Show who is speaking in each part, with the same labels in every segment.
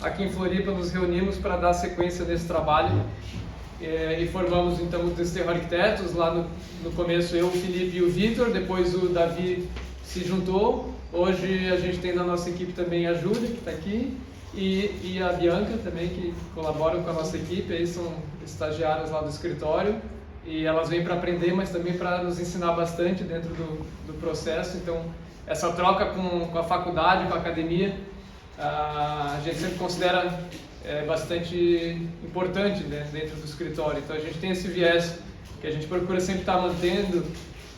Speaker 1: aqui em Floripa nos reunimos para dar sequência nesse trabalho e formamos então o Desterro Arquitetos. Lá no começo eu, o Felipe e o Vitor, depois o Davi se juntou. Hoje a gente tem na nossa equipe também a Júlia, que está aqui, e a Bianca também, que colaboram com a nossa equipe. Aí são estagiárias lá do escritório e elas vêm para aprender, mas também para nos ensinar bastante dentro do processo. Então essa troca com a faculdade, com a academia, a gente sempre considera bastante importante, né, dentro do escritório. Então a gente tem esse viés que a gente procura sempre estar mantendo,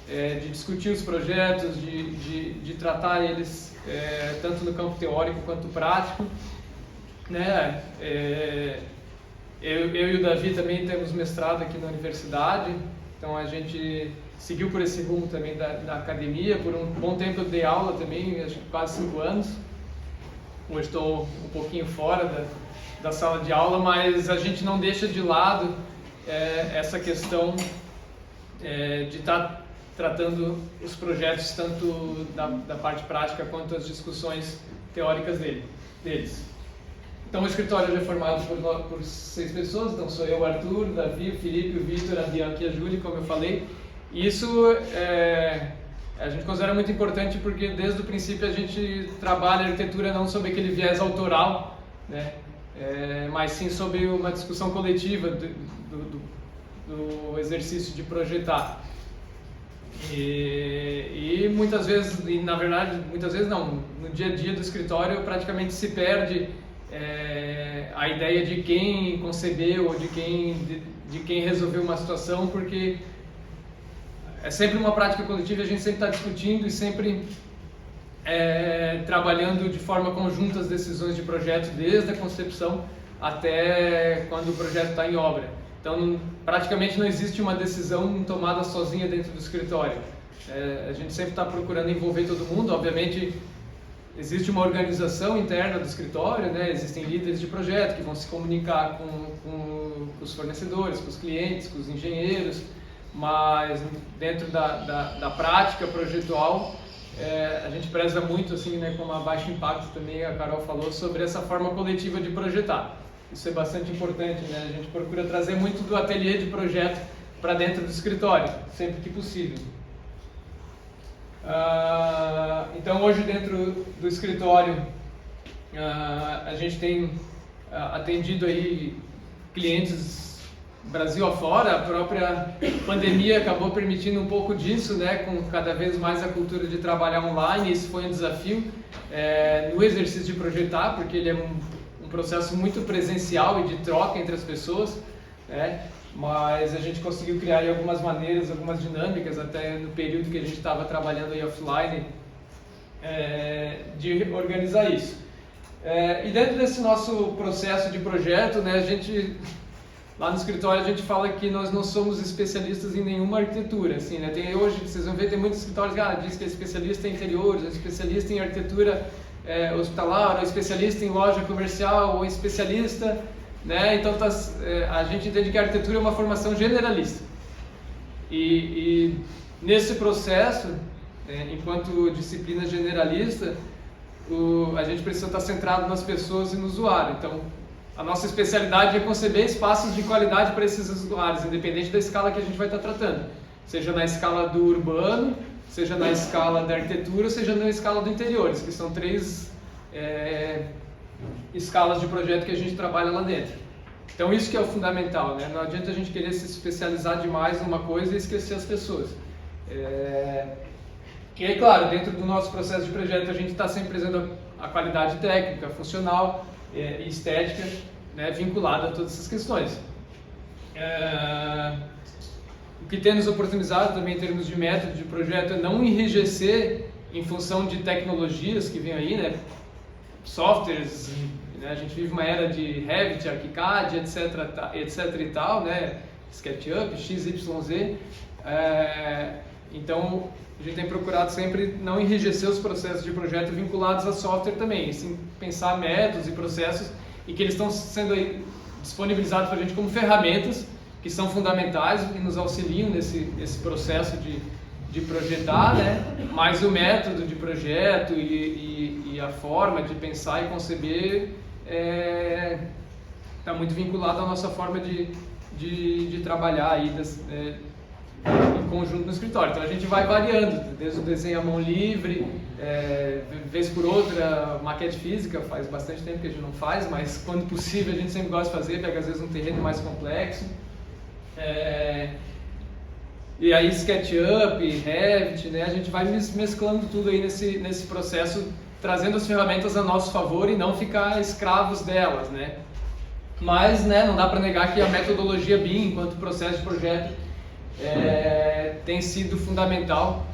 Speaker 1: de discutir os projetos, de tratar eles tanto no campo teórico quanto prático, né? Eu e o Davi também temos mestrado aqui na universidade, então a gente seguiu por esse rumo também da academia. Por um bom tempo eu dei aula também, acho que quase 5 anos. Hoje estou um pouquinho fora da sala de aula, mas a gente não deixa de lado essa questão de estar tratando os projetos tanto da parte prática quanto as discussões teóricas deles. Então o escritório já é formado por 6 pessoas, então sou eu, o Arthur, o Davi, o Felipe, o Vitor, a Bianca e a Júlia, como eu falei. E isso a gente considera muito importante porque desde o princípio a gente trabalha a arquitetura não sob aquele viés autoral, né? Mas sim sobre uma discussão coletiva do exercício de projetar. E muitas vezes, e na verdade, muitas vezes não, no dia a dia do escritório praticamente se perde a ideia de quem concebeu ou de quem resolveu uma situação, porque é sempre uma prática coletiva, a gente sempre está discutindo e sempre trabalhando de forma conjunta as decisões de projeto, desde a concepção até quando o projeto está em obra. Então, praticamente não existe uma decisão tomada sozinha dentro do escritório. A gente sempre está procurando envolver todo mundo. Obviamente, existe uma organização interna do escritório, né? Existem líderes de projeto que vão se comunicar com os fornecedores, com os clientes, com os engenheiros, mas dentro da prática projetual, a gente preza muito, assim, né, como a baixo impacto também a Carol falou, sobre essa forma coletiva de projetar. Isso é bastante importante, né? A gente procura trazer muito do ateliê de projeto para dentro do escritório, sempre que possível. Então hoje dentro do escritório a gente tem atendido aí clientes Brasil afora. A própria pandemia acabou permitindo um pouco disso, né, com cada vez mais a cultura de trabalhar online. Isso foi um desafio no exercício de projetar, porque ele é um processo muito presencial e de troca entre as pessoas, né? Mas a gente conseguiu criar aí algumas maneiras, algumas dinâmicas, até no período que a gente estava trabalhando aí offline, de organizar isso. E dentro desse nosso processo de projeto, né, lá no escritório a gente fala que nós não somos especialistas em nenhuma arquitetura, assim, né? Hoje, vocês vão ver, tem muitos escritórios que diz que é especialista em interiores, é especialista em arquitetura hospitalar, ou especialista em loja comercial, ou especialista, né? Então a gente entende que a arquitetura é uma formação generalista. E nesse processo, enquanto disciplina generalista, a gente precisa estar centrado nas pessoas e no usuário. Então a nossa especialidade é conceber espaços de qualidade para esses usuários, independente da escala que a gente vai estar tratando, seja na escala do urbano, seja na escala da arquitetura, seja na escala do interiores, que são 3 escalas de projeto que a gente trabalha lá dentro. Então isso que é o fundamental, né? Não adianta a gente querer se especializar demais numa coisa e esquecer as pessoas. E aí, claro, dentro do nosso processo de projeto a gente está sempre prezando a qualidade técnica, funcional e estética, né, vinculada a todas essas questões. O que tem nos oportunizado também em termos de método de projeto é não enrijecer em função de tecnologias que vêm aí, né? Softwares, né? A gente vive uma era de Revit, ArchiCAD, etc e tal, né? SketchUp, XYZ. Então a gente tem procurado sempre não enrijecer os processos de projeto vinculados a software também, e sim pensar métodos e processos e que eles estão sendo aí disponibilizados para a gente como ferramentas que são fundamentais e nos auxiliam nesse processo de projetar, né? Mas o método de projeto e a forma de pensar e conceber está muito vinculado à nossa forma de trabalhar aí em conjunto no escritório. Então a gente vai variando, desde o desenho à mão livre, vez por outra, maquete física, faz bastante tempo que a gente não faz, mas quando possível a gente sempre gosta de fazer, pega às vezes um terreno mais complexo. E aí SketchUp, Revit, né? A gente vai mesclando tudo aí nesse processo, trazendo as ferramentas a nosso favor e não ficar escravos delas, né? Mas, né, não dá para negar que a metodologia BIM, enquanto processo de projeto, tem sido fundamental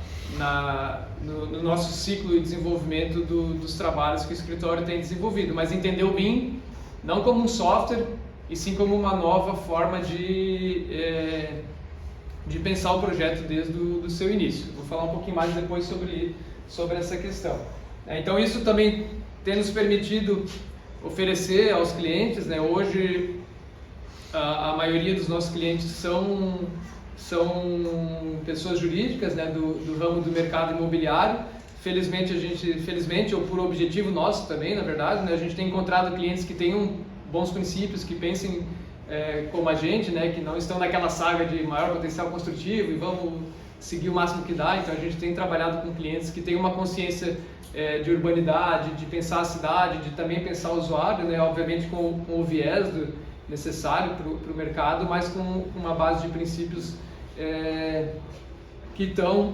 Speaker 1: no nosso ciclo de desenvolvimento dos trabalhos que o escritório tem desenvolvido. Mas entender o BIM não como um software, e sim como uma nova forma de pensar o projeto desde o seu início. Vou falar um pouquinho mais depois sobre essa questão. Então isso também tem nos permitido oferecer aos clientes, né? Hoje a maioria dos nossos clientes são pessoas jurídicas, né? do ramo do mercado imobiliário. Felizmente ou por objetivo nosso também, na verdade, né? A gente tem encontrado clientes que tenham bons princípios, que pensem como a gente, né, que não estão naquela saga de maior potencial construtivo e vamos seguir o máximo que dá. Então a gente tem trabalhado com clientes que têm uma consciência de urbanidade, de pensar a cidade, de também pensar o usuário, né, obviamente com o viés necessário para o mercado, mas com uma base de princípios que estão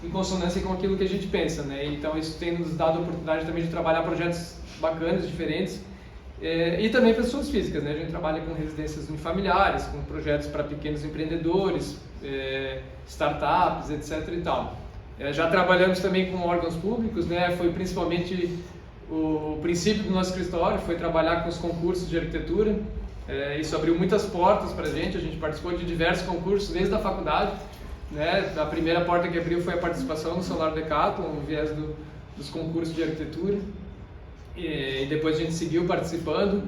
Speaker 1: em consonância com aquilo que a gente pensa, né? Então isso tem nos dado a oportunidade também de trabalhar projetos bacanas, diferentes, e também pessoas físicas, né? A gente trabalha com residências unifamiliares, com projetos para pequenos empreendedores, startups, etc. e tal. Já trabalhamos também com órgãos públicos, né? Foi principalmente o princípio do nosso escritório, foi trabalhar com os concursos de arquitetura. Isso abriu muitas portas para a gente participou de diversos concursos desde a faculdade, né? A primeira porta que abriu foi a participação no Solar Decathlon, o viés dos concursos de arquitetura. E depois a gente seguiu participando.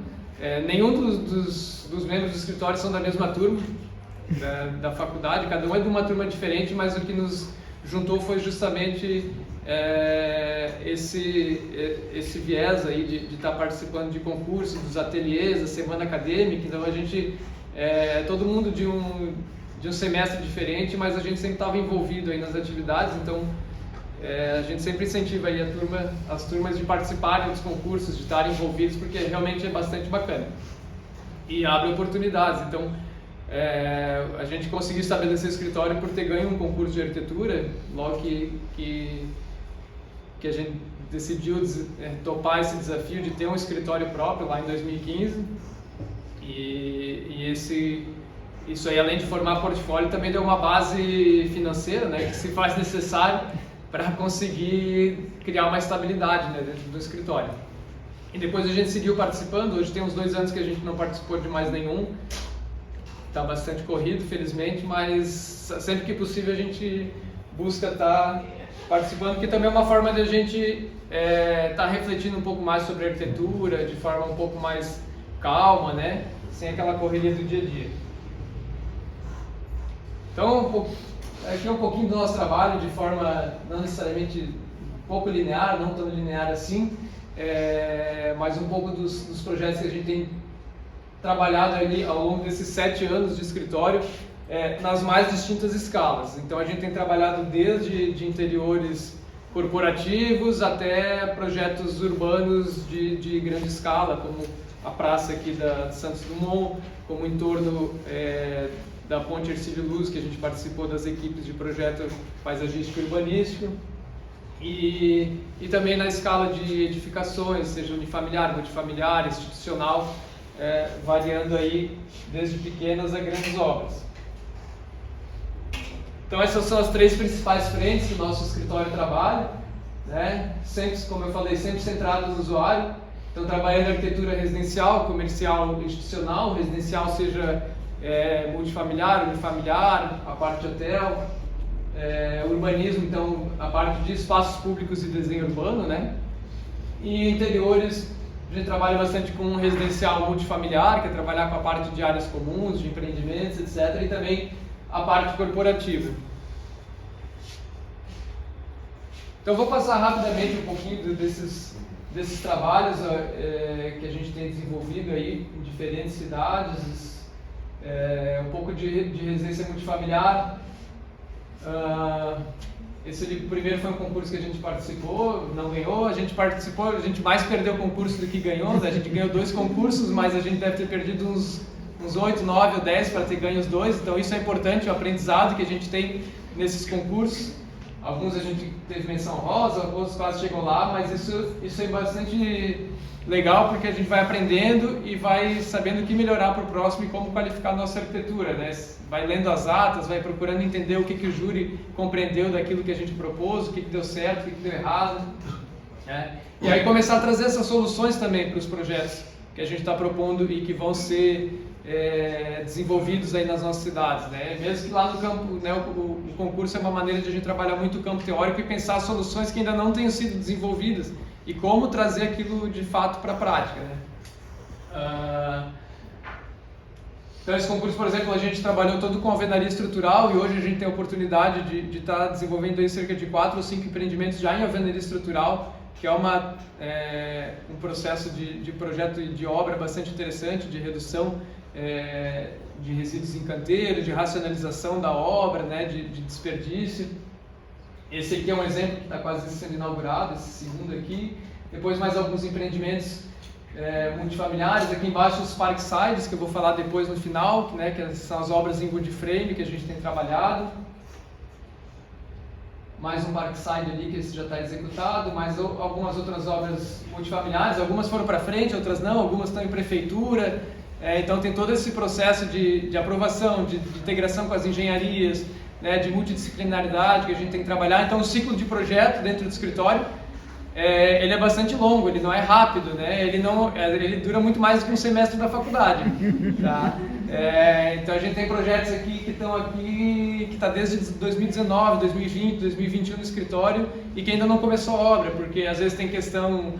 Speaker 1: Nenhum dos membros do escritório são da mesma turma da faculdade, cada um é de uma turma diferente, mas o que nos juntou foi justamente esse viés aí de estar participando de concursos, dos ateliês, da semana acadêmica. Então a gente, todo mundo de um semestre diferente, mas a gente sempre estava envolvido aí nas atividades. Então a gente sempre incentiva aí as turmas de participarem dos concursos, de estarem envolvidos, porque realmente é bastante bacana e abre oportunidades. Então a gente conseguiu estabelecer o escritório por ter ganho um concurso de arquitetura, logo que a gente decidiu topar esse desafio de ter um escritório próprio lá em 2015, isso aí, além de formar portfólio, também deu uma base financeira, né, que se faz necessário para conseguir criar uma estabilidade, né, dentro do escritório. E depois a gente seguiu participando. Hoje tem uns 2 anos que a gente não participou de mais nenhum, está bastante corrido, felizmente, mas sempre que possível a gente busca estar participando, que também é uma forma de a gente estar refletindo um pouco mais sobre a arquitetura, de forma um pouco mais calma, né, sem aquela correria do dia a dia. Então, aqui é um pouquinho do nosso trabalho, de forma não necessariamente um pouco linear, não tão linear assim, mas um pouco dos projetos que a gente tem trabalhado ali ao longo desses 7 anos de escritório, nas mais distintas escalas. Então a gente tem trabalhado desde de interiores corporativos até projetos urbanos de grande escala, como a praça aqui da Santos Dumont, como o entorno da Ponte Hercílio Luz, que a gente participou das equipes de projeto paisagístico e urbanístico, e também na escala de edificações, seja unifamiliar, multifamiliar, institucional, variando aí desde pequenas a grandes obras. Então essas são as 3 principais frentes que o nosso escritório trabalha, né? Sempre, como eu falei, sempre centrado no usuário. Então trabalhando em arquitetura residencial, comercial, institucional, residencial seja multifamiliar, unifamiliar, a parte de hotel, urbanismo, então a parte de espaços públicos e desenho urbano, né? E interiores, a gente trabalha bastante com residencial multifamiliar, que é trabalhar com a parte de áreas comuns, de empreendimentos, etc. E também a parte corporativa. Então vou passar rapidamente um pouquinho desses trabalhos que a gente tem desenvolvido aí em diferentes cidades, um pouco de residência multifamiliar. Esse ali, primeiro foi um concurso que a gente participou, não ganhou, a gente mais perdeu concurso do que ganhou, né? A gente ganhou 2 concursos, mas a gente deve ter perdido uns 8, 9 ou 10 para ter ganho os 2, então isso é importante, o aprendizado que a gente tem nesses concursos. Alguns a gente teve menção rosa, outros quase chegou lá, mas isso é bastante legal porque a gente vai aprendendo e vai sabendo o que melhorar para o próximo e como qualificar a nossa arquitetura, né? Vai lendo as atas, vai procurando entender o que o júri compreendeu daquilo que a gente propôs, o que deu certo, o que deu errado, né? E aí começar a trazer essas soluções também para os projetos que a gente está propondo e que vão ser desenvolvidos aí nas nossas cidades, né? Mesmo que lá no campo, né, o concurso é uma maneira de a gente trabalhar muito o campo teórico e pensar soluções que ainda não tenham sido desenvolvidas e como trazer aquilo de fato para a prática, né? Então esse concurso, por exemplo, a gente trabalhou todo com alvenaria estrutural e hoje a gente tem a oportunidade de estar desenvolvendo aí cerca de 4 ou 5 empreendimentos já em alvenaria estrutural, que é um processo de projeto de obra bastante interessante, de redução de resíduos em canteiro, de racionalização da obra, né, de desperdício. Esse aqui é um exemplo que está quase sendo inaugurado, esse segundo aqui. Depois mais alguns empreendimentos multifamiliares, aqui embaixo os parksides, que eu vou falar depois no final, né, que são as obras em wood frame que a gente tem trabalhado. Mais um parkside ali, que esse já está executado, mais algumas outras obras multifamiliares, algumas foram para frente, outras não, algumas estão em prefeitura. Então tem todo esse processo de aprovação, de integração com as engenharias, né, de multidisciplinaridade que a gente tem que trabalhar. Então o ciclo de projeto dentro do escritório, ele é bastante longo, ele não é rápido, né? Ele dura muito mais do que um semestre da faculdade. Tá? Então a gente tem projetos aqui que estão aqui, que está desde 2019, 2020, 2021 no escritório e que ainda não começou a obra, porque às vezes tem questão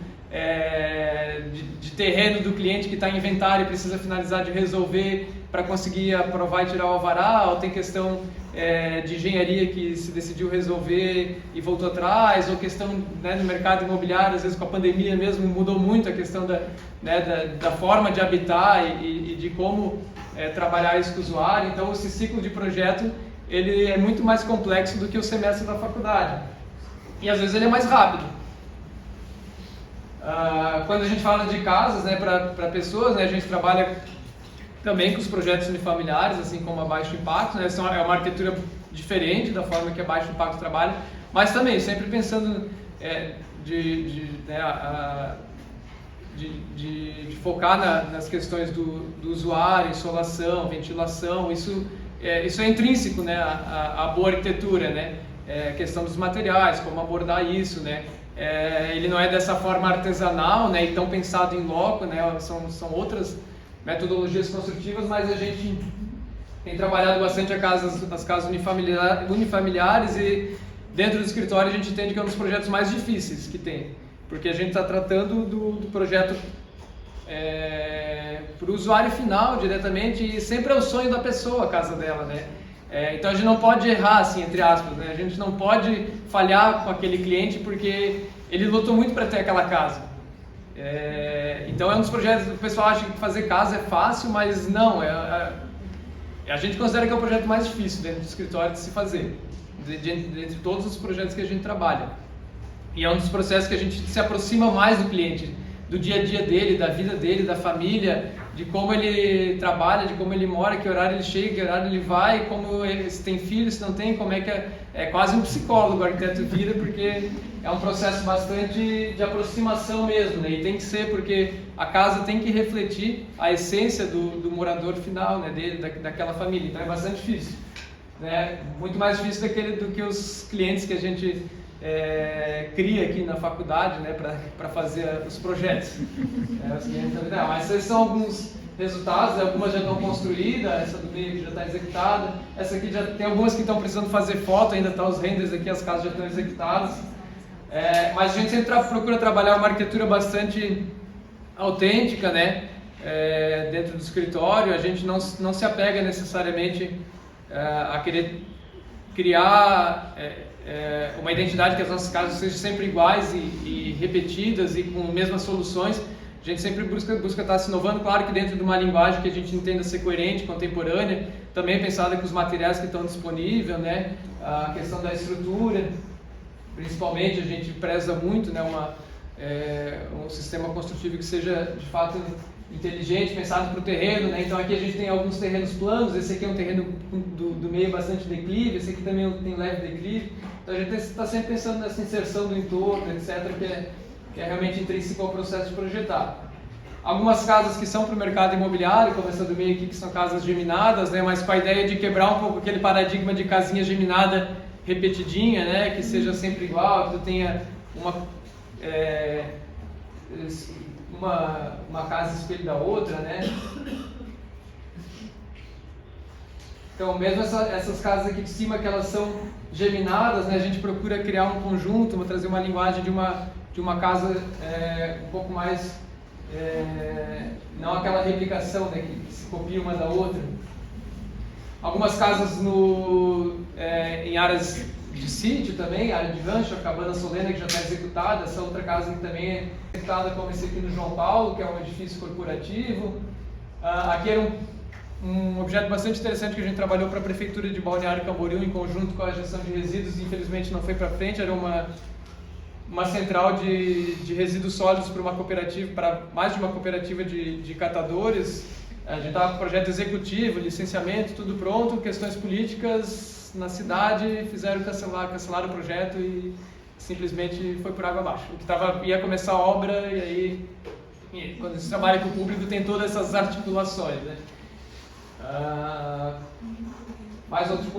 Speaker 1: de terreno do cliente que está em inventário e precisa finalizar de resolver para conseguir aprovar e tirar o alvará, ou tem questão de engenharia que se decidiu resolver e voltou atrás, ou questão, né, no mercado imobiliário, às vezes com a pandemia mesmo mudou muito a questão da forma de habitar e de como trabalhar isso com o usuário. Então esse ciclo de projeto ele é muito mais complexo do que o semestre da faculdade e às vezes ele é mais rápido. Quando a gente fala de casas, né, para pessoas, né, a gente trabalha também com os projetos unifamiliares, assim como a baixo impacto, né, é uma arquitetura diferente da forma que a baixo impacto trabalha, mas também sempre pensando de focar nas questões do usuário, insolação, ventilação, isso é intrínseco, né, à boa arquitetura, né, questão dos materiais, como abordar isso, né. Ele não é dessa forma artesanal, né, e tão pensado em loco, né, são outras metodologias construtivas, mas a gente tem trabalhado bastante as casas unifamiliares e dentro do escritório a gente entende que é um dos projetos mais difíceis que tem, porque a gente está tratando do projeto para o usuário final diretamente e sempre é o sonho da pessoa a casa dela, né? Então a gente não pode errar, assim, entre aspas, né? A gente não pode falhar com aquele cliente porque ele lutou muito para ter aquela casa. Então é um dos projetos que o pessoal acha que fazer casa é fácil, mas não, a gente considera que é o projeto mais difícil dentro do escritório de se fazer, dentre todos os projetos que a gente trabalha. E é um dos processos que a gente se aproxima mais do cliente, do dia a dia dele, da vida dele, da família, de como ele trabalha, de como ele mora, que horário ele chega, que horário ele vai, se tem filho, se não tem, como é que é quase um psicólogo o arquiteto vira, porque é um processo bastante de aproximação mesmo, né? E tem que ser, porque a casa tem que refletir a essência do morador final, né, dele, daquela família, então é bastante difícil, né? Muito mais difícil do que os clientes que a gente cria aqui na faculdade, né, para fazer os projetos. Mas esses são alguns resultados, algumas já estão construídas, essa do meio aqui já está executada, essa aqui já tem algumas que estão precisando fazer foto, ainda estão os renders aqui, as casas já estão executadas. Mas a gente sempre procura trabalhar uma arquitetura bastante autêntica, né, dentro do escritório. A gente não se apega necessariamente a querer criar uma identidade que as nossas casas sejam sempre iguais e repetidas e com as mesmas soluções. A gente sempre busca estar se inovando, claro que dentro de uma linguagem que a gente entenda ser coerente, contemporânea, também pensada com os materiais que estão disponíveis, né? A questão da estrutura, principalmente, a gente preza muito, né? Um sistema construtivo que seja de fato inteligente, pensado para o terreno, né? Então aqui a gente tem alguns terrenos planos, esse aqui é um terreno do meio bastante declive, esse aqui também tem leve declive, então a gente está sempre pensando nessa inserção do entorno, etc., que é realmente intrínseco ao processo de projetar. Algumas casas que são para o mercado imobiliário, como essa do meio aqui, que são casas geminadas, né? Mas com a ideia de quebrar um pouco aquele paradigma de casinha geminada repetidinha, né? Que seja sempre igual, que tu tenha uma casa espelho da outra, né? Então, mesmo essas casas aqui de cima, que elas são geminadas, né? A gente procura criar um conjunto, trazer uma linguagem de uma casa um pouco mais, não aquela replicação, né? Que se copia uma da outra. Algumas casas em áreas de sítio também, área de rancho, a Cabana Solena, que já está executada, essa outra casa que também é executada, como esse aqui no João Paulo, que é um edifício corporativo. Aqui era um objeto bastante interessante que a gente trabalhou para a Prefeitura de Balneário Camboriú, em conjunto com a gestão de resíduos, e infelizmente não foi para frente. Era uma central de resíduos sólidos para uma cooperativa, para mais de uma cooperativa de catadores. A gente estava com o projeto executivo, licenciamento, tudo pronto, questões políticas na cidade fizeram cancelar o projeto e simplesmente foi por água abaixo. O que ia começar a obra, e aí, quando se trabalha com o público, tem todas essas articulações, né?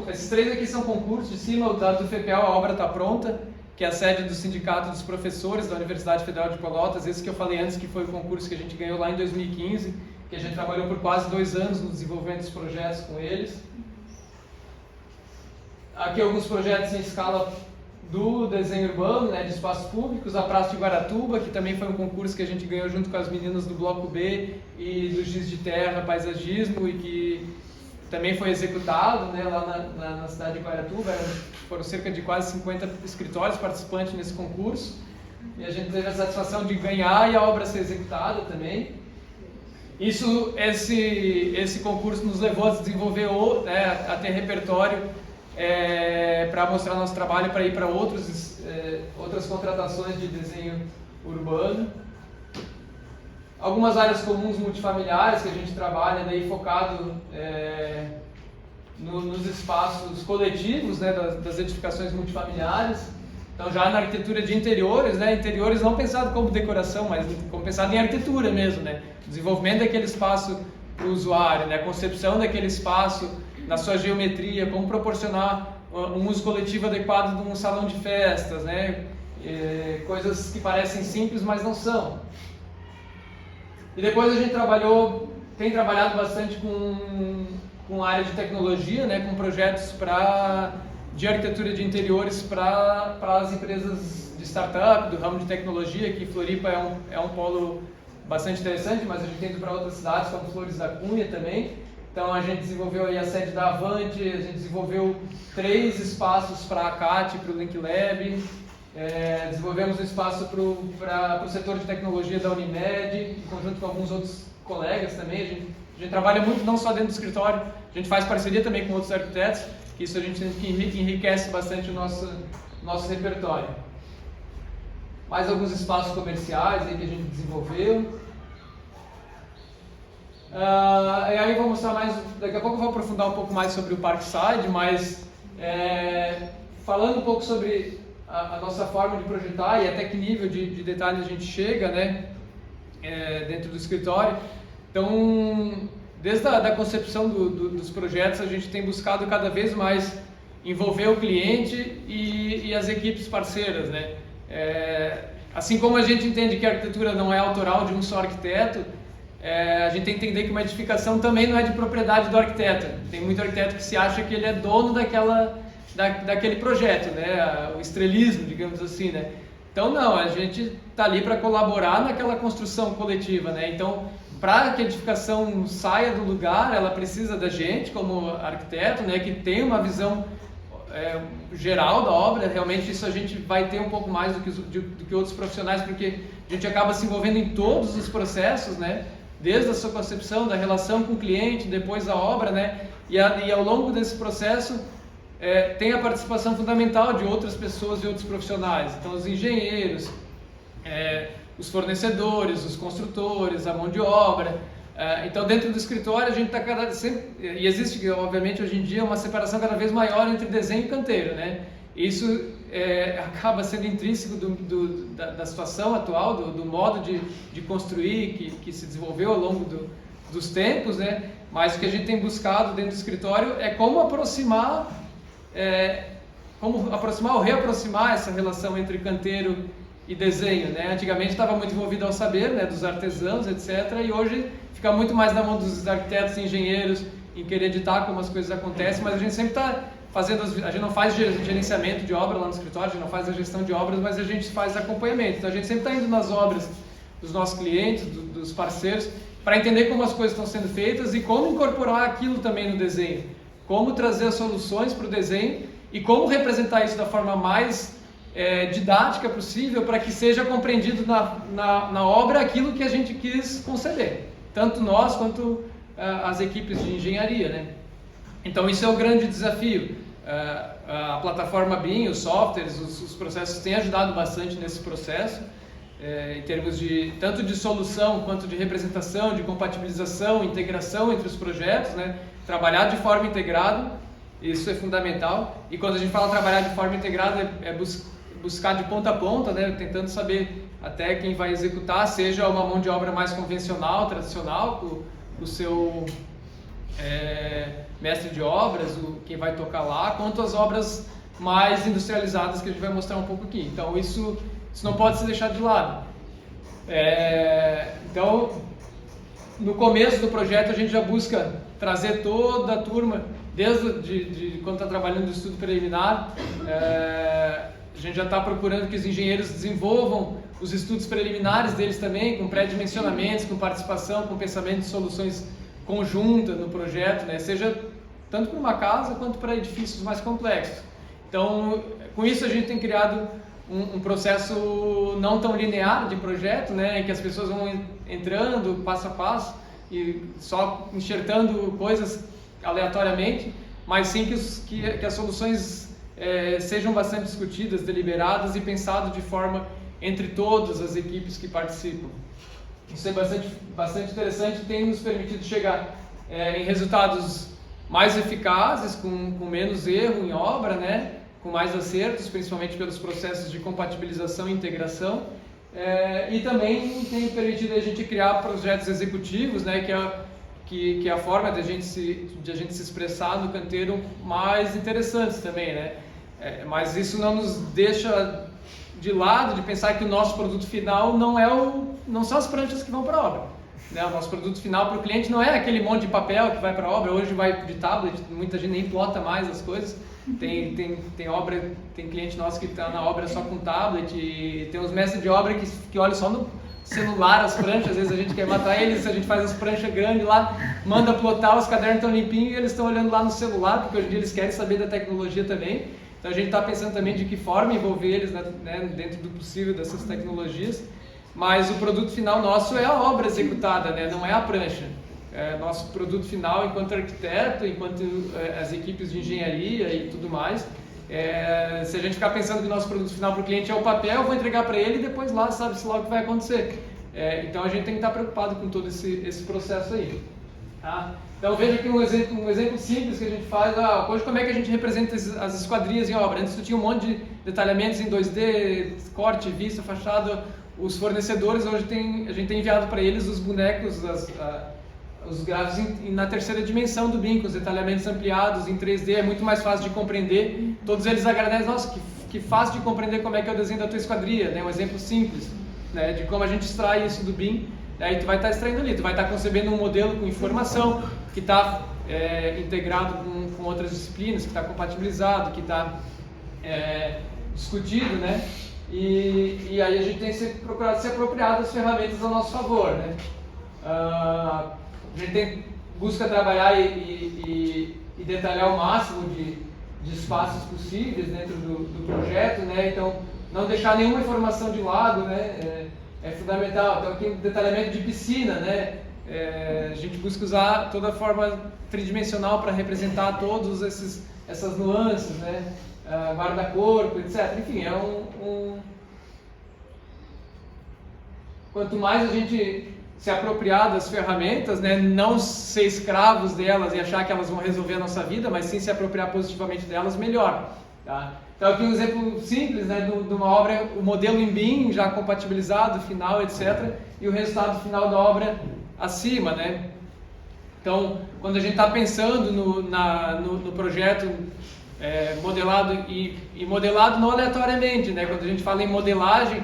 Speaker 1: Esses três aqui são concursos. De cima, o dado do FEPEL, a obra está pronta, que é a sede do Sindicato dos Professores da Universidade Federal de Pelotas. Esse que eu falei antes, que foi o concurso que a gente ganhou lá em 2015, que a gente trabalhou por quase 2 anos no desenvolvimento dos projetos com eles. Aqui alguns projetos em escala do desenho urbano, né, de espaços públicos, a Praça de Guaratuba, que também foi um concurso que a gente ganhou junto com as meninas do Bloco B e do Giz de Terra, Paisagismo, e que também foi executado, né, lá na cidade de Guaratuba. Foram cerca de quase 50 escritórios participantes nesse concurso, e a gente teve a satisfação de ganhar e a obra ser executada também. Esse concurso nos levou a desenvolver, né, a ter repertório para mostrar nosso trabalho, para ir para outras contratações de desenho urbano. Algumas áreas comuns multifamiliares que a gente trabalha, daí focado nos espaços coletivos, né, das edificações multifamiliares. Então, já na arquitetura de interiores, né, interiores não pensado como decoração, mas como pensado em arquitetura mesmo, né, desenvolvimento daquele espaço para o usuário, né, a concepção daquele espaço na sua geometria, como proporcionar um uso coletivo adequado de um salão de festas, né, coisas que parecem simples, mas não são. E depois a gente tem trabalhado bastante com a área de tecnologia, né, com projetos de arquitetura de interiores para as empresas de startup, do ramo de tecnologia, que Floripa é um polo bastante interessante, mas a gente tem ido para outras cidades, como Flores da Cunha também. Então a gente desenvolveu aí a sede da Avante, a gente desenvolveu 3 espaços para a CAT, para o Link Lab, desenvolvemos um espaço para o setor de tecnologia da Unimed, em conjunto com alguns outros colegas também. A gente trabalha muito não só dentro do escritório, a gente faz parceria também com outros arquitetos, que isso a gente enriquece bastante o nosso repertório. Mais alguns espaços comerciais aí que a gente desenvolveu. E aí eu vou mostrar mais, daqui a pouco eu vou aprofundar um pouco mais sobre o Parkside, mas falando um pouco sobre a nossa forma de projetar e até que nível de detalhe a gente chega, né, dentro do escritório. Então, desde a concepção dos projetos, a gente tem buscado cada vez mais envolver o cliente e as equipes parceiras, né? Assim como a gente entende que a arquitetura não é autoral de um só arquiteto, a gente tem que entender que uma edificação também não é de propriedade do arquiteto. Tem muito arquiteto que se acha que ele é dono daquele projeto, né? O estrelismo, digamos assim, né? Então não, a gente está ali para colaborar naquela construção coletiva, né? Então, para que a edificação saia do lugar, ela precisa da gente como arquiteto, né? Que tem uma visão geral da obra. Realmente isso a gente vai ter um pouco mais do que outros profissionais, porque a gente acaba se envolvendo em todos os processos, né? Desde a sua concepção, da relação com o cliente, depois da obra, né? E ao longo desse processo tem a participação fundamental de outras pessoas e outros profissionais. Então os engenheiros, os fornecedores, os construtores, a mão de obra. Então dentro do escritório a gente está e existe obviamente hoje em dia uma separação cada vez maior entre desenho e canteiro, né? Isso acaba sendo intrínseco da situação atual, do modo de construir que se desenvolveu ao longo dos tempos, né? Mas o que a gente tem buscado dentro do escritório é como aproximar ou reaproximar essa relação entre canteiro e desenho, né? Antigamente estava muito envolvido ao saber, né, dos artesãos, etc. E hoje fica muito mais na mão dos arquitetos e engenheiros em querer editar como as coisas acontecem, mas a gente sempre está fazendo, a gente não faz gerenciamento de obra lá no escritório, a gente não faz a gestão de obras, mas a gente faz acompanhamento. Então a gente sempre está indo nas obras dos nossos clientes, dos parceiros, para entender como as coisas estão sendo feitas e como incorporar aquilo também no desenho, como trazer as soluções para o desenho e como representar isso da forma mais didática possível para que seja compreendido na obra aquilo que a gente quis conceber, tanto nós quanto as equipes de engenharia, né? Então isso é o grande desafio. A plataforma BIM, os softwares, os processos têm ajudado bastante nesse processo, em termos tanto de solução quanto de representação, de compatibilização, integração entre os projetos, né? Trabalhar de forma integrada, isso é fundamental. E quando a gente fala trabalhar de forma integrada, buscar de ponta a ponta, né? Tentando saber até quem vai executar, seja uma mão de obra mais convencional, tradicional, com o seu mestre de obras, quem vai tocar lá, quanto as obras mais industrializadas que a gente vai mostrar um pouco aqui. Então isso não pode ser deixado de lado. Então, no começo do projeto a gente já busca trazer toda a turma, desde quando está trabalhando no estudo preliminar, a gente já está procurando que os engenheiros desenvolvam os estudos preliminares deles também, com pré-dimensionamentos, com participação, com pensamento de soluções conjuntas no projeto, né? Seja tanto para uma casa quanto para edifícios mais complexos. Então, com isso a gente tem criado um processo não tão linear de projeto, né? Em que as pessoas vão entrando passo a passo e só enxertando coisas aleatoriamente, mas sim que as soluções sejam bastante discutidas, deliberadas e pensadas de forma entre todas as equipes que participam. Isso é bastante interessante e tem nos permitido chegar em resultados mais eficazes, com menos erro em obra, né? Com mais acertos, principalmente pelos processos de compatibilização e integração. E também tem permitido a gente criar projetos executivos, né? Que é a forma de a gente se expressar no canteiro mais interessantes também, né? Mas isso não nos deixa de lado de pensar que o nosso produto final não são as pranchas que vão para a obra, né? O nosso produto final para o cliente não é aquele monte de papel que vai para a obra. Hoje vai de tablet, muita gente nem plota mais as coisas. Tem cliente nosso que está na obra só com tablet, e tem uns mestres de obra que olham só no celular as pranchas. Às vezes a gente quer matar eles, a gente faz as pranchas grandes lá, manda plotar, os cadernos estão limpinhos e eles estão olhando lá no celular, porque hoje em dia eles querem saber da tecnologia também. Então a gente está pensando também de que forma envolver eles, né, dentro do possível dessas tecnologias, mas o produto final nosso é a obra executada, né, não é a prancha. Nosso produto final enquanto arquiteto, enquanto as equipes de engenharia e tudo mais, se a gente ficar pensando que o nosso produto final para o cliente é o papel, eu vou entregar para ele e depois lá sabe-se lá o que vai acontecer. Então a gente tem que estar preocupado com todo esse processo aí. Tá? Então veja aqui um exemplo simples que a gente faz. Hoje como é que a gente representa as esquadrias em obra? Antes tu tinha um monte de detalhamentos em 2D, corte, vista, fachada. Os fornecedores, hoje a gente tem enviado para eles os bonecos, os gráficos na terceira dimensão do BIM, com os detalhamentos ampliados em 3D, é muito mais fácil de compreender. Todos eles agradecem, nossa, que fácil de compreender como é que é o desenho da tua esquadria, né? Um exemplo simples, né, de como a gente extrai isso do BIM. Aí tu vai estar extraindo ali, tu vai estar concebendo um modelo com informação que está integrado com outras disciplinas, que está compatibilizado, que está discutido, né? E aí a gente tem procurado se apropriar das ferramentas a nosso favor, né? A gente busca trabalhar e detalhar o máximo espaços possíveis dentro do projeto, né? Então, não deixar nenhuma informação de lado, né? É fundamental. Então, aqui um detalhamento de piscina, né? A gente busca usar toda a forma tridimensional para representar todas essas nuances, né? Guarda-corpo, etc. Enfim, quanto mais a gente se apropriar das ferramentas, né? Não ser escravos delas e achar que elas vão resolver a nossa vida, mas sim se apropriar positivamente delas, melhor. Tá? Então aqui um exemplo simples, né, de uma obra, o modelo em BIM já compatibilizado, final, etc. E o resultado final da obra acima, né? Então, quando a gente está pensando no projeto modelado e modelado não aleatoriamente, né? Quando a gente fala em modelagem,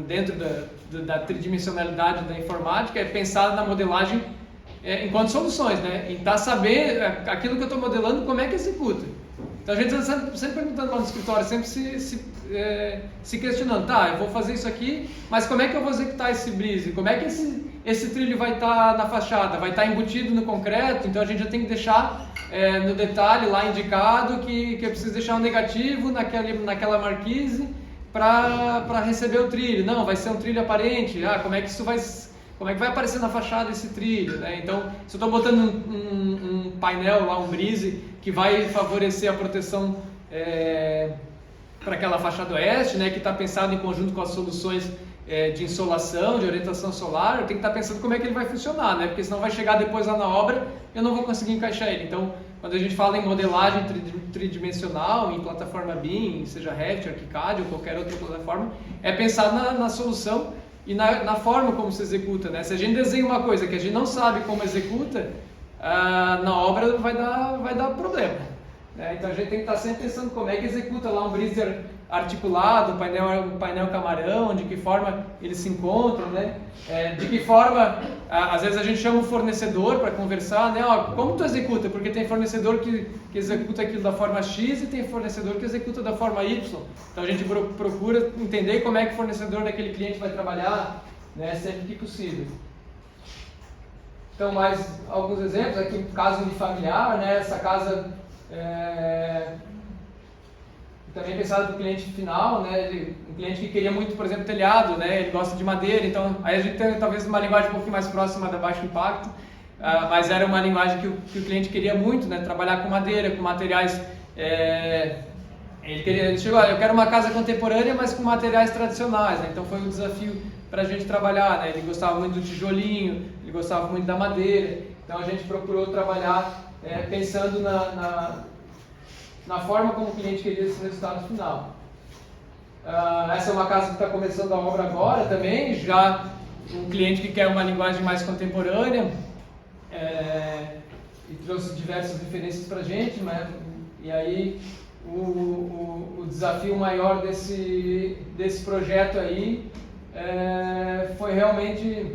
Speaker 1: dentro da tridimensionalidade da informática, é pensar na modelagem enquanto soluções, né? E saber aquilo que eu estou modelando, como é que executa. Então a gente está sempre perguntando lá no escritório, sempre se questionando, tá, eu vou fazer isso aqui, mas como é que eu vou executar esse brise? Como é que esse trilho vai estar na fachada? Vai estar embutido no concreto? Então a gente já tem que deixar no detalhe lá indicado que eu preciso deixar um negativo naquela marquise para receber o trilho. Não, vai ser um trilho aparente. Como é que vai aparecer na fachada esse trilho, né? Então, se eu estou botando um painel lá, um brise, que vai favorecer a proteção para aquela fachada oeste, né, que está pensado em conjunto com as soluções de insolação, de orientação solar, eu tenho que estar pensando como é que ele vai funcionar, né? Porque senão vai chegar depois lá na obra e eu não vou conseguir encaixar ele. Então, quando a gente fala em modelagem tridimensional, em plataforma BIM, seja Revit, ArchiCAD ou qualquer outra plataforma, é pensar na solução e na forma como se executa, né? Se a gente desenha uma coisa que a gente não sabe como executa, na obra vai dar problema, né? Então a gente tem que estar sempre pensando como é que executa lá um brise articulado, painel camarão, de que forma eles se encontram, né? De que forma, às vezes a gente chama um fornecedor para conversar, né? Como tu executa? Porque tem fornecedor que executa aquilo da forma X e tem fornecedor que executa da forma Y. Então a gente procura entender como é que o fornecedor daquele cliente vai trabalhar, né? Sempre que possível. Então, mais alguns exemplos, aqui um caso unifamiliar, né? Essa casa também pensado para o cliente final, né? Um cliente que queria muito, por exemplo, telhado, né? Ele gosta de madeira, então aí a gente tem talvez uma linguagem um pouquinho mais próxima da baixo impacto, mas era uma linguagem que o cliente queria muito, né? Trabalhar com madeira, com materiais. Ele chegou, eu quero uma casa contemporânea, mas com materiais tradicionais, né? Então foi um desafio para a gente trabalhar, né? Ele gostava muito do tijolinho, ele gostava muito da madeira, então a gente procurou trabalhar pensando na forma como o cliente queria esse resultado final. Essa é uma casa que está começando a obra agora também, já um cliente que quer uma linguagem mais contemporânea, e trouxe diversas referências para a gente, né? E aí o desafio maior desse projeto aí foi realmente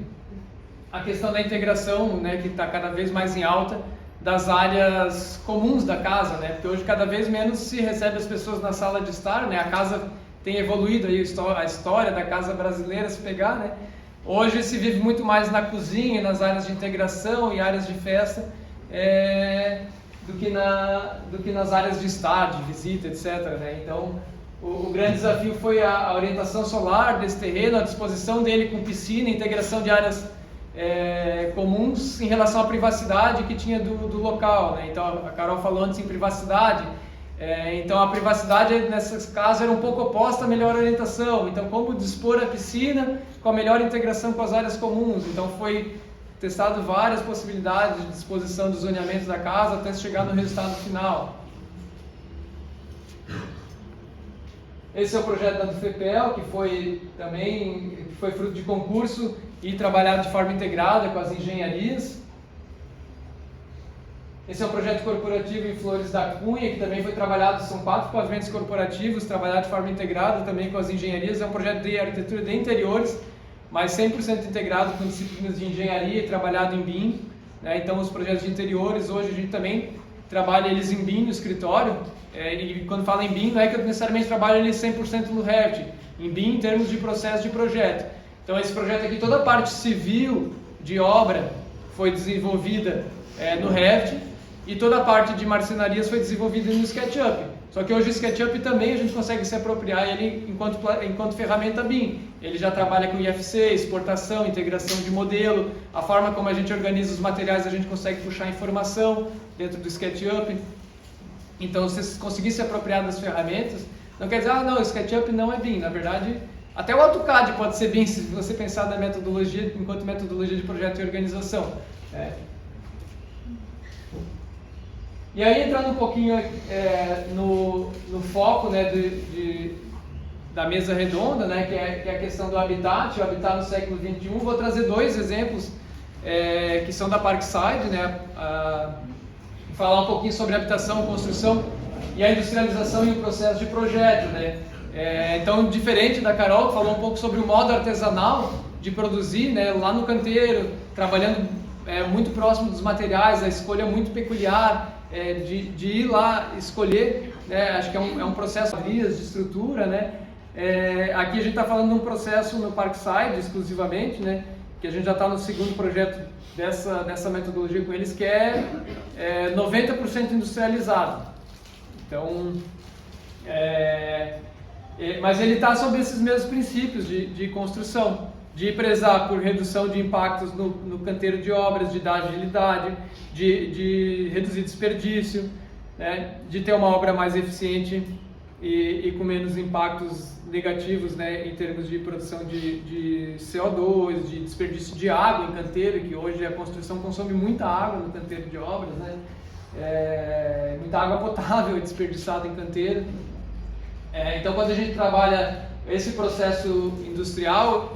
Speaker 1: a questão da integração, né, que está cada vez mais em alta, das áreas comuns da casa, né? Porque hoje cada vez menos se recebe as pessoas na sala de estar, né? A casa tem evoluído aí, a história da casa brasileira, se pegar, né? Hoje se vive muito mais na cozinha, nas áreas de integração e áreas de festa, do que nas áreas de estar, de visita, etc., né? Então, o grande desafio foi a orientação solar desse terreno, a disposição dele com piscina, integração de áreas comuns em relação à privacidade que tinha do local, né? Então a Carol falou antes em privacidade, então a privacidade nesses casos era um pouco oposta à melhor orientação. Então como dispor a piscina com a melhor integração com as áreas comuns? Então foi testado várias possibilidades de disposição dos zoneamentos da casa até chegar no resultado final. Esse é o projeto da Dufepel, que foi fruto de concurso e trabalhado de forma integrada com as engenharias. Esse é um projeto corporativo em Flores da Cunha, que também foi trabalhado, são 4 pavimentos corporativos, trabalhado de forma integrada também com as engenharias. É um projeto de arquitetura de interiores, mas 100% integrado com disciplinas de engenharia e trabalhado em BIM, né? Então os projetos de interiores, hoje a gente também trabalha eles em BIM no escritório, e quando fala em BIM não é que eu necessariamente trabalho eles 100% no Revit, em BIM em termos de processo de projeto. Então esse projeto aqui, toda a parte civil de obra foi desenvolvida no Revit, e toda a parte de marcenarias foi desenvolvida no SketchUp. Só que hoje o SketchUp também a gente consegue se apropriar ele enquanto ferramenta BIM. Ele já trabalha com IFC, exportação, integração de modelo, a forma como a gente organiza os materiais, a gente consegue puxar informação dentro do SketchUp. Então, se você conseguir se apropriar das ferramentas, não quer dizer, ah, não, o SketchUp não é BIM. Na verdade, até o AutoCAD pode ser BIM, se você pensar na metodologia, enquanto metodologia de projeto e organização. E aí, entrando um pouquinho no foco, né, da mesa redonda, né, que é a questão do habitat, o habitat no século XXI, vou trazer dois exemplos que são da Parkside, né, falar um pouquinho sobre habitação, construção e a industrialização e o processo de projeto, né. Então, diferente da Carol, falou um pouco sobre o modo artesanal de produzir, né, lá no canteiro, trabalhando muito próximo dos materiais, a escolha muito peculiar, de ir lá escolher, né, acho que é um processo de estrutura, né. Aqui a gente está falando de um processo no Parkside exclusivamente, né, que a gente já está no segundo projeto dessa metodologia com eles, que é 90% industrializado. Então, mas ele está sob esses mesmos princípios de construção, de prezar por redução de impactos no canteiro de obras, de dar agilidade, de reduzir desperdício, né, de ter uma obra mais eficiente e com menos impactos negativos, né, em termos de produção de CO2, de desperdício de água em canteiro, que hoje a construção consome muita água no canteiro de obras, né, muita água potável é desperdiçada em canteiro. Então, quando a gente trabalha esse processo industrial,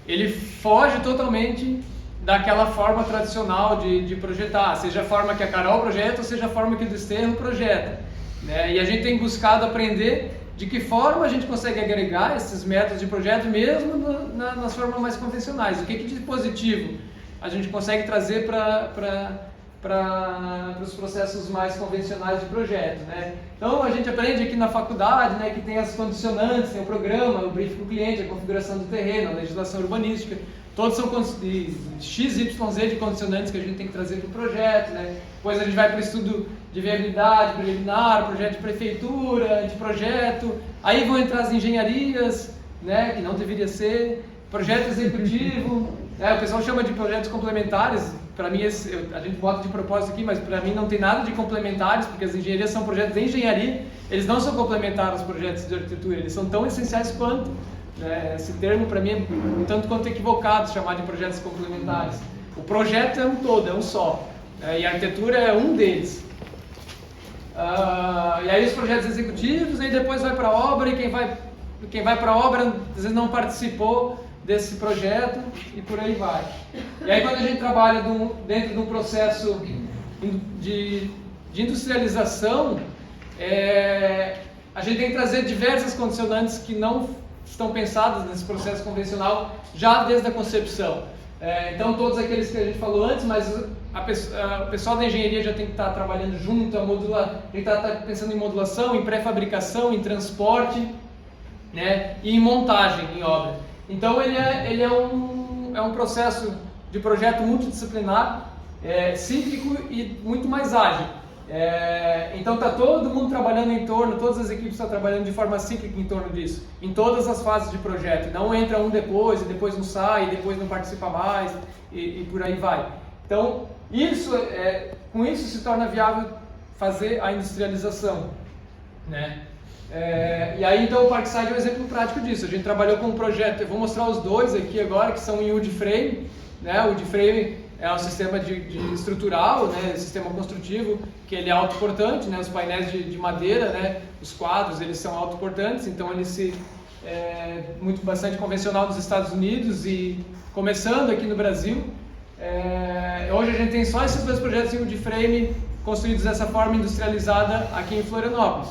Speaker 1: ele foge totalmente daquela forma tradicional de projetar, seja a forma que a Carol projeta ou seja a forma que o Desterro projeta, né? E a gente tem buscado aprender de que forma a gente consegue agregar esses métodos de projeto mesmo nas formas mais convencionais. O que de positivo a gente consegue trazer para os processos mais convencionais de projeto, né? Então a gente aprende aqui na faculdade, né, que tem as condicionantes, tem o programa, o briefing com o cliente, a configuração do terreno, a legislação urbanística, todos são XYZ de condicionantes que a gente tem que trazer para o projeto, né? Depois a gente vai para o estudo de viabilidade preliminar, projeto de prefeitura, de projeto, aí vão entrar as engenharias, né, que não deveria ser, projeto executivo, o pessoal chama de projetos complementares. Para mim, a gente bota de propósito aqui, mas para mim não tem nada de complementares, porque as engenharias são projetos de engenharia, eles não são complementares aos projetos de arquitetura, eles são tão essenciais quanto. Esse termo para mim é um tanto quanto equivocado, chamar de projetos complementares. O projeto é um todo, é um só, e a arquitetura é um deles. E aí os projetos executivos, aí depois vai para a obra, e quem vai para a obra às vezes não participou desse projeto e por aí vai. E aí quando a gente trabalha dentro de um processo de industrialização, a gente tem que trazer diversas condicionantes que não estão pensadas nesse processo convencional já desde a concepção. Então todos aqueles que a gente falou antes, mas o pessoal da engenharia já tem que estar trabalhando junto, tem que estar pensando em modulação, em pré-fabricação, em transporte, né, e em montagem em obra. Então ele é um processo de projeto multidisciplinar, cíclico e muito mais ágil. Então está todo mundo trabalhando em torno, todas as equipes estão trabalhando de forma cíclica em torno disso, em todas as fases de projeto. Não entra um depois, e depois não sai, e depois não participa mais, e por aí vai. Então com isso se torna viável fazer a industrialização, né? E aí então o Parkside é um exemplo prático disso. A gente trabalhou com um projeto, eu vou mostrar os dois aqui agora, que são em wood frame, né? O wood frame é um sistema de estrutural, né? Sistema construtivo, que ele é autoportante, né? Os painéis de madeira, né? Os quadros, eles são autoportantes, então ele bastante convencional nos Estados Unidos e começando aqui no Brasil. Hoje a gente tem só esses dois projetos em wood frame construídos dessa forma industrializada aqui em Florianópolis.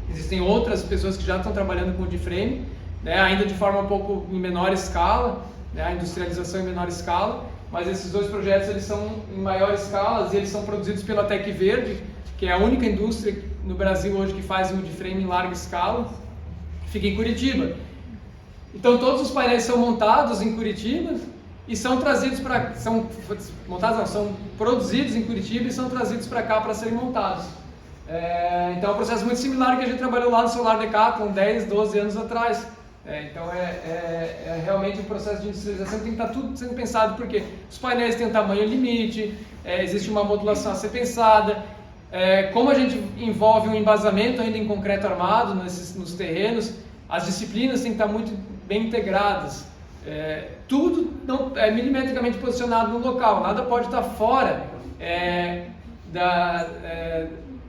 Speaker 1: Existem outras pessoas que já estão trabalhando com wood frame, né, ainda de forma um pouco em menor escala, né, a industrialização em menor escala, mas esses dois projetos eles são em maior escala e eles são produzidos pela Tec Verde, que é a única indústria no Brasil hoje que faz wood frame em larga escala, que fica em Curitiba. Então todos os painéis são montados em Curitiba, e são trazidos para, são montados, não, são produzidos em Curitiba e são trazidos para cá para serem montados. Então é um processo muito similar ao que a gente trabalhou lá no Solar Decathlon 10, 12 anos atrás. Então é realmente um processo de industrialização que tem que estar tudo sendo pensado, porque os painéis têm um tamanho limite, existe uma modulação a ser pensada, como a gente envolve um embasamento ainda em concreto armado nos terrenos, as disciplinas têm que estar muito bem integradas, tudo é milimetricamente posicionado no local, nada pode estar fora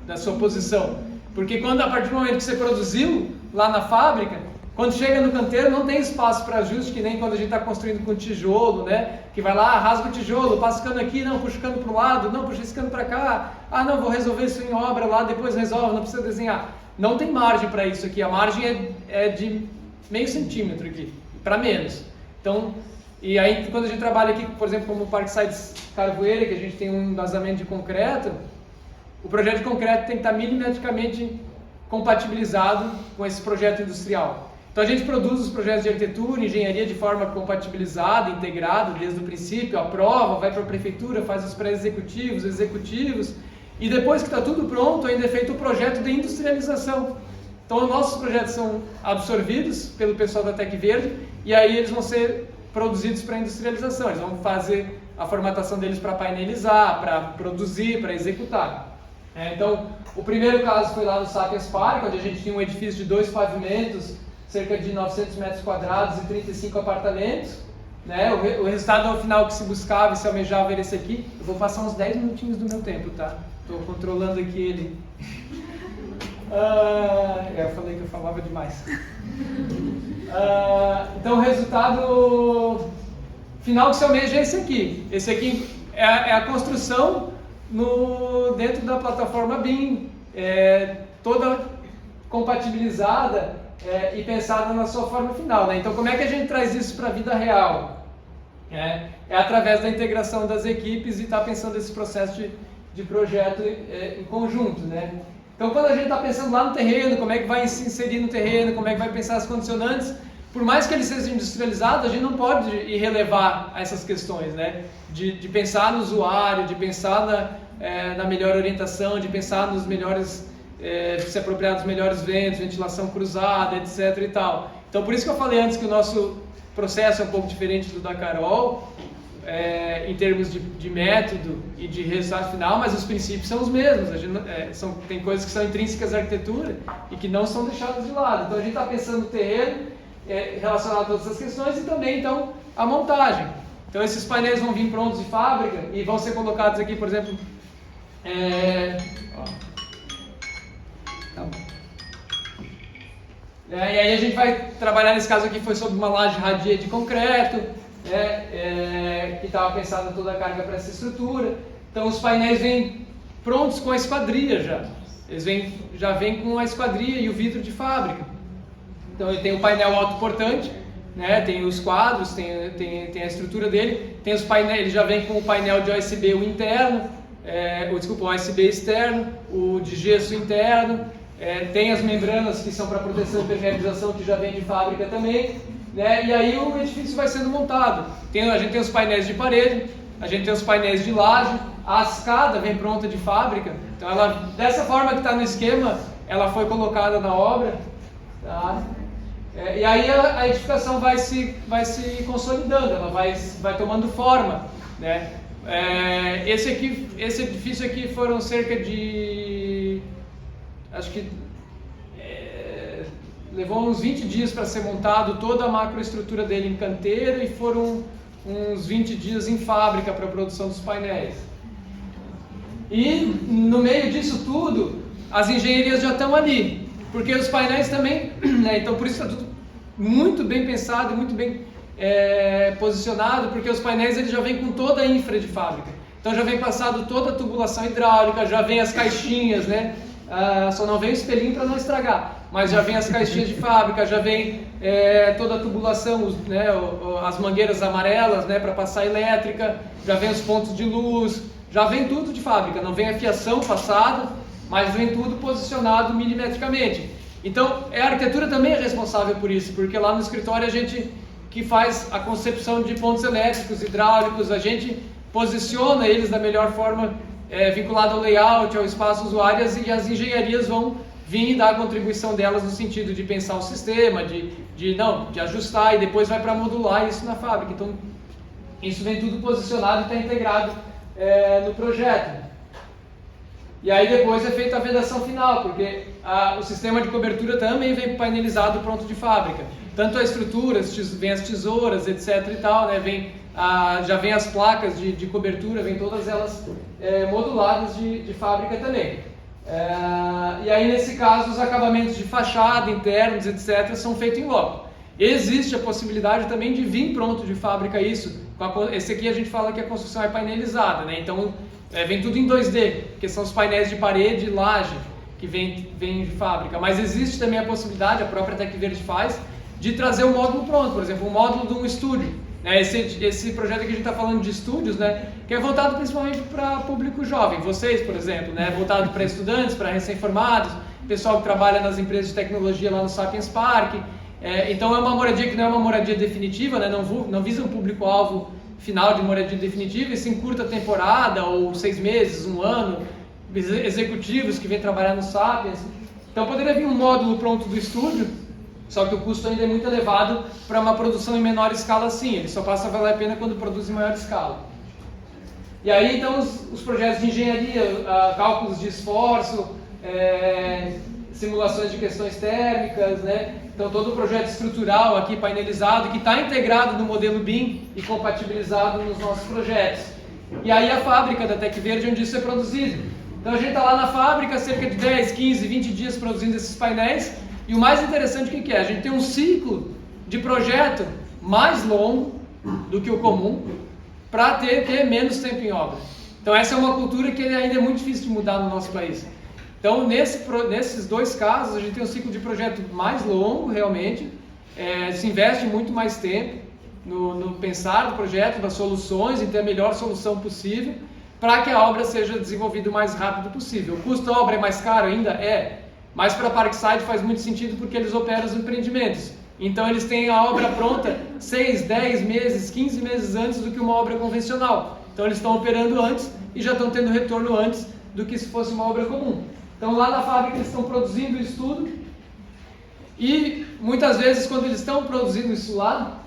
Speaker 1: da sua posição, porque quando, a partir do momento que você produziu lá na fábrica, quando chega no canteiro não tem espaço para ajuste, que nem quando a gente está construindo com tijolo, né? Que vai lá, rasga o tijolo, passa o cano aqui, não, puxa o cano para o lado, não, puxa esse cano para cá, não, vou resolver isso em obra lá, depois resolve, não precisa desenhar. Não tem margem para isso aqui, a margem é de meio centímetro aqui, para menos. Então, e aí quando a gente trabalha aqui, por exemplo, como o Parkside Carvoeira, que a gente tem um embasamento de concreto, o projeto de concreto tem que estar milimetricamente compatibilizado com esse projeto industrial. Então a gente produz os projetos de arquitetura, engenharia de forma compatibilizada, integrada desde o princípio, aprova, vai para a prefeitura, faz os pré-executivos, executivos, e depois que está tudo pronto, ainda é feito o projeto de industrialização. Então nossos projetos são absorvidos pelo pessoal da Tec Verde, e aí eles vão ser produzidos para industrialização, eles vão fazer a formatação deles para painelizar, para produzir, para executar. Então o primeiro caso foi lá no Sapiens Park, onde a gente tinha um edifício de 2 pavimentos, cerca de 900 metros quadrados e 35 apartamentos, né? O resultado final que se buscava e se almejava era esse aqui. Eu vou passar uns 10 minutinhos do meu tempo, tá? Estou controlando aqui ele. Eu falei que eu falava demais. Então o resultado final que se almeja é esse aqui. Esse aqui é a construção dentro da plataforma BIM, toda compatibilizada e pensada na sua forma final, né? Então como é que a gente traz isso para a vida real? É através da integração das equipes e estar pensando esse processo de projeto em conjunto, né? Então quando a gente está pensando lá no terreno, como é que vai se inserir no terreno, como é que vai pensar as condicionantes, por mais que ele seja industrializado, a gente não pode ir relevar essas questões, né? De pensar no usuário, de pensar na melhor orientação, de pensar nos melhores se apropriar dos melhores ventos, ventilação cruzada, etc. e tal. Então por isso que eu falei antes que o nosso processo é um pouco diferente do da Carol, em termos de método e de resultado final, mas os princípios são os mesmos. Tem coisas que são intrínsecas à arquitetura e que não são deixadas de lado. Então a gente está pensando no terreno relacionado a todas essas questões e também então a montagem. Então esses painéis vão vir prontos de fábrica e vão ser colocados aqui, por exemplo, e aí a gente vai trabalhar nesse caso aqui, foi sobre uma laje radia de concreto, que estava pensada toda a carga para essa estrutura. Então os painéis vêm prontos com a esquadria já. Eles já vêm com a esquadria e o vidro de fábrica. Então ele tem o painel autoportante, né? Tem os quadros, tem a estrutura dele, tem os painéis, ele já vem com o painel de OSB o interno, o OSB externo, o de gesso interno. Tem as membranas que são para proteção e impermeabilização que já vem de fábrica também, né? E aí o edifício vai sendo montado. A gente tem os painéis de parede, a gente tem os painéis de laje, a escada vem pronta de fábrica. Então dessa forma que está no esquema, ela foi colocada na obra, tá? E aí a edificação vai se consolidando, ela vai tomando forma, né? Esse edifício aqui foram cerca de... acho que levou uns 20 dias para ser montado toda a macroestrutura dele em canteiro e foram uns 20 dias em fábrica para a produção dos painéis. E no meio disso tudo, as engenharias já estão ali, porque os painéis também, né? Então por isso está tudo muito bem pensado e muito bem posicionado, porque os painéis eles já vêm com toda a infra de fábrica. Então já vem passado toda a tubulação hidráulica, já vem as caixinhas, né? Só não vem o espelhinho para não estragar, mas já vem as caixinhas de fábrica, já vem toda a tubulação, né, as mangueiras amarelas, né, para passar elétrica, já vem os pontos de luz, já vem tudo de fábrica, não vem a fiação passada, mas vem tudo posicionado milimetricamente. Então a arquitetura também é responsável por isso, porque lá no escritório a gente que faz a concepção de pontos elétricos, hidráulicos, a gente posiciona eles da melhor forma, vinculado ao layout, ao espaço usuário, e as engenharias vão vir e dar a contribuição delas no sentido de pensar o sistema, de ajustar, e depois vai para modular isso na fábrica. Então, isso vem tudo posicionado e está integrado no projeto. E aí depois é feita a vedação final, porque o sistema de cobertura também vem painelizado pronto de fábrica. Tanto a estrutura, vem as tesouras, etc. e tal, né? Já vem as placas de cobertura, vem todas elas moduladas de fábrica também. E aí nesse caso os acabamentos de fachada, internos, etc. são feitos em loco. Existe a possibilidade também de vir pronto de fábrica isso. Esse aqui a gente fala que a construção é painelizada, né? Então vem tudo em 2D, que são os painéis de parede e laje que vem de fábrica. Mas existe também a possibilidade, a própria Tecverde faz, de trazer o módulo pronto, por exemplo, o módulo de um estúdio. Esse projeto aqui a gente está falando de estúdios, né, que é voltado principalmente para público jovem, vocês, por exemplo, né, voltado para estudantes, para recém-formados, pessoal que trabalha nas empresas de tecnologia lá no Sapiens Park. Então é uma moradia que não é uma moradia definitiva, né, não visa um público-alvo final de moradia definitiva, e sim curta temporada, ou 6 meses, 1 ano, executivos que vêm trabalhar no Sapiens. Então poderia vir um módulo pronto do estúdio, só que o custo ainda é muito elevado para uma produção em menor escala sim, ele só passa a valer a pena quando produz em maior escala. E aí então os projetos de engenharia, cálculos de esforço, simulações de questões térmicas, né? Então todo o projeto estrutural aqui painelizado, que está integrado no modelo BIM e compatibilizado nos nossos projetos. E aí a fábrica da Tecverde, onde isso é produzido. Então a gente está lá na fábrica, cerca de 10, 15, 20 dias produzindo esses painéis. E o mais interessante o que é? A gente tem um ciclo de projeto mais longo do que o comum para ter menos tempo em obra. Então essa é uma cultura que ainda é muito difícil de mudar no nosso país. Então nesses dois casos a gente tem um ciclo de projeto mais longo realmente, se investe muito mais tempo no pensar do projeto, das soluções, em ter a melhor solução possível para que a obra seja desenvolvida o mais rápido possível. O custo da obra é mais caro ainda? Mas para a Parkside faz muito sentido porque eles operam os empreendimentos. Então eles têm a obra pronta 6, 10 meses, 15 meses antes do que uma obra convencional. Então eles estão operando antes e já estão tendo retorno antes do que se fosse uma obra comum. Então lá na fábrica eles estão produzindo isso tudo e muitas vezes quando eles estão produzindo isso lá,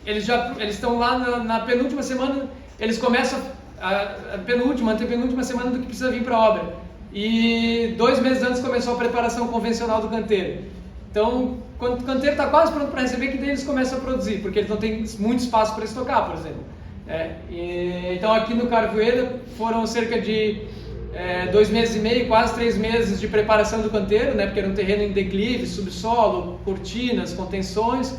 Speaker 1: eles estão lá na penúltima semana, eles começam a antepenúltima semana do que precisa vir para a obra. E 2 meses antes começou a preparação convencional do canteiro. Então, quando o canteiro está quase pronto para receber, que daí eles começam a produzir, porque eles não têm muito espaço para estocar, por exemplo. Então, aqui no Carvoeira foram cerca de 2 meses e meio, quase 3 meses de preparação do canteiro, né, porque era um terreno em declive, subsolo, cortinas, contenções.